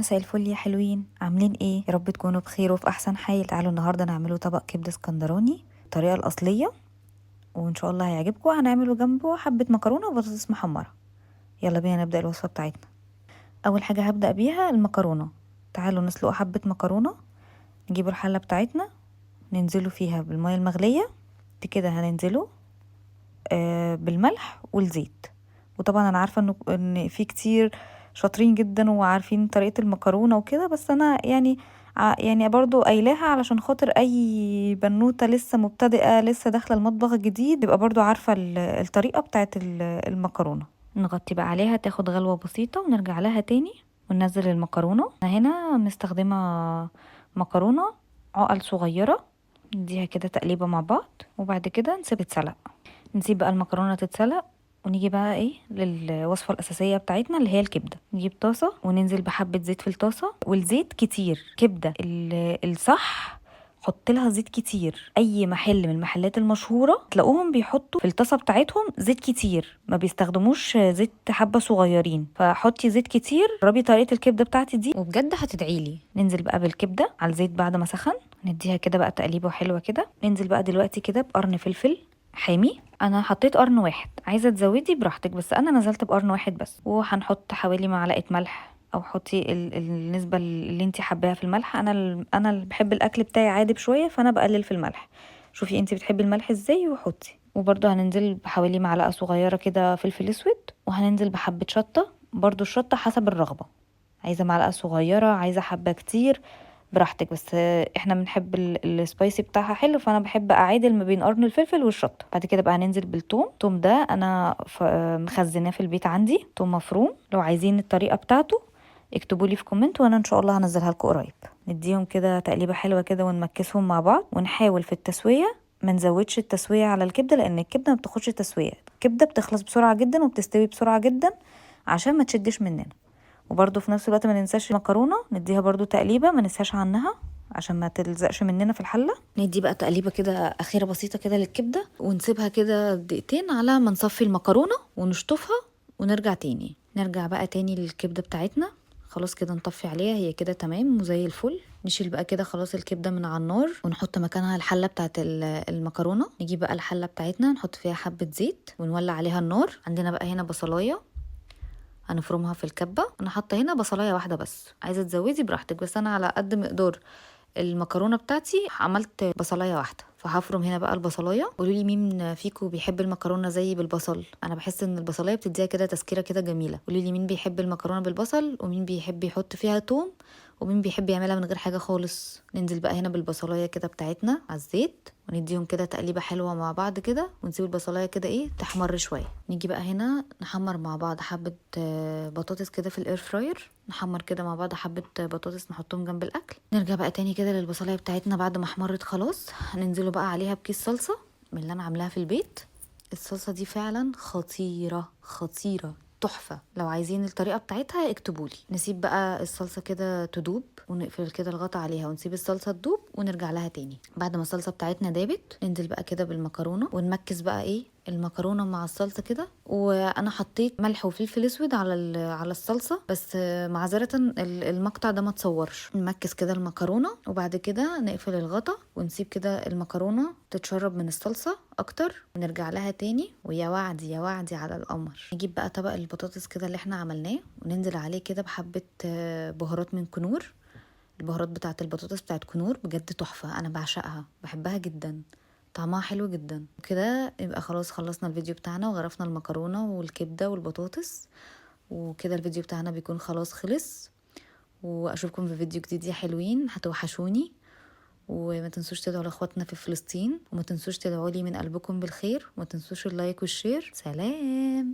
مساء الفل يا حلوين، عاملين ايه؟ يا رب تكونوا بخير وفي احسن حال. تعالوا النهارده نعمله طبق كبده اسكندراني الطريقه الاصليه، وان شاء الله هيعجبكم. هنعمله جنبه حبه مكرونه وبطاطس محمره. يلا بينا نبدا الوصفه بتاعتنا. اول حاجه هبدا بيها المكرونه. تعالوا نسلق حبه مكرونه. نجيب الحله بتاعتنا ننزله فيها بالميه المغليه دي كده. هننزله بالملح والزيت. وطبعا انا عارفه ان في كتير شاطرين جدا وعارفين طريقه المكرونه وكده، بس انا يعني برضو قايلاها علشان خاطر اي بنوته لسه مبتدئه لسه داخله المطبخ الجديد يبقى برضو عارفه الطريقه بتاعه المكرونه. نغطي بقى عليها تاخد غلوه بسيطه ونرجع لها تاني وننزل المكرونه. انا هنا مستخدمه مكرونه عقل صغيره. نديها كده تقليبه مع بعض وبعد كده نسيب تتسلق. نسيب بقى المكرونه تتسلق ونيجي بقى ايه للوصفه الاساسيه بتاعتنا اللي هي الكبده. نجيب طاسه وننزل بحبه زيت في الطاسه، والزيت كتير. كبده الصح حط لها زيت كتير. اي محل من المحلات المشهوره تلاقوهم بيحطوا في الطاسه بتاعتهم زيت كتير، ما بيستخدموش زيت حبه صغيرين. فحطي زيت كتير. جربي طريقه الكبده بتاعتي دي وبجد هتدعيلي. ننزل بقى بالكبده على الزيت بعد ما سخن، نديها كده بقى تقليبه حلوه كده. ننزل بقى دلوقتي كده بقرن فلفل حامي. انا حطيت قرن واحد، عايزه تزودي براحتك بس انا نزلت بقرن واحد بس. وهنحط حوالي معلقه ملح، او حطي النسبه اللي انت حباها في الملح. انا اللي بحب الاكل بتاعي عادب شويه فانا بقلل في الملح. شوفي انت بتحبي الملح ازاي وحطي. وبرده هننزل بحوالي معلقه صغيره كده فلفل اسود، وهننزل بحبه شطه. برده الشطه حسب الرغبه، عايزه معلقه صغيره عايزه حبه كتير براحتك. بس احنا بنحب السبايسي بتاعها حلو، فانا بحب اعادل ما بين قرن الفلفل والشطه. بعد كده بقى هننزل بالثوم. الثوم ده انا مخزناه في البيت عندي، ثوم مفروم. لو عايزين الطريقه بتاعته اكتبوا لي في كومنت وانا ان شاء الله هنزلها لكم قريب. نديهم كده تقليبه حلوه كده ونمكسهم مع بعض، ونحاول في التسويه ما نزودش التسويه على الكبده، لان الكبده ما بتاخدش تسويه. الكبده بتخلص بسرعه جدا وبتستوي بسرعه جدا عشان ما تشدش مننا. وبرده في نفس الوقت ما ننساش المكرونه نديها برده تقليبه، ما ننساش عنها عشان ما تلزقش مننا في الحله. ندي بقى تقليبه كده اخيره بسيطه كده للكبده ونسيبها كده دقيقتين على ما نصفي المكرونه ونشطفها ونرجع تاني. نرجع بقى تاني للكبده بتاعتنا. خلاص كده نطفي عليها، هي كده تمام وزي الفل. نشيل بقى كده خلاص الكبده من على النار ونحط مكانها الحله بتاعت المكرونه. نجيب بقى الحله بتاعتنا نحط فيها حبه زيت ونولع عليها النار. عندنا بقى هنا بصلايه هنفرمها في الكبه. انا حاطه هنا بصلايه واحده بس، عايزه تزودي براحتك بس انا على قد مقدار المكرونه بتاعتي عملت بصلايه واحده. فهفرم هنا بقى البصلايه. قولوا لي مين فيكم بيحب المكرونه زي بالبصل؟ انا بحس ان البصلايه بتديها كده تسكيره كده جميله. قولوا لي مين بيحب المكرونه بالبصل ومين بيحب يحط فيها توم ومين بيحب يعملها من غير حاجه خالص. ننزل بقى هنا بالبصلايه كده بتاعتنا على الزيت ونديهم كده تقليبه حلوه مع بعض كده، ونسيب البصلايه كده ايه تحمر شويه. نيجي بقى هنا نحمر مع بعض حبه بطاطس كده في الاير فراير. نحمر كده مع بعض حبه بطاطس نحطهم جنب الاكل. نرجع بقى تاني كده للبصلايه بتاعتنا بعد ما احمرت خلاص. هننزلوا بقى عليها بكيس صلصه من اللي انا عاملاها في البيت. الصلصه دي فعلا خطيره خطيره تحفه. لو عايزين الطريقه بتاعتها اكتبولي. نسيب بقى الصلصه كده تدوب ونقفل كده الغطا عليها ونسيب الصلصه تدوب ونرجع لها تاني. بعد ما الصلصه بتاعتنا دابت ننزل بقى كده بالمكرونه ونمكس بقى ايه المكرونه مع الصلصه كده. وانا حطيت ملح وفلفل اسود على الصلصه بس معذره المقطع ده ما تصورش. نمكس كده المكرونه وبعد كده نقفل الغطا ونسيب كده المكرونه تتشرب من الصلصه اكتر ونرجع لها تاني. ويا وعدي يا وعدي على القمر. نجيب بقى طبق البطاطس كده اللي احنا عملناه وننزل عليه كده بحبه بهارات من كنور. البهارات بتاعه البطاطس بتاعه كنور بجد تحفه، انا بعشقها بحبها جدا، طعمها حلو جدا. وكده يبقى خلاص خلصنا الفيديو بتاعنا وغرفنا المكرونه والكبده والبطاطس. وكده الفيديو بتاعنا بيكون خلاص خلص. واشوفكم في فيديو جديد يا حلوين، هتوحشوني. وما تنسوش تدعوا لاخواتنا في فلسطين، وما تنسوش تدعوا لي من قلبكم بالخير، وما تنسوش اللايك والشير. سلام.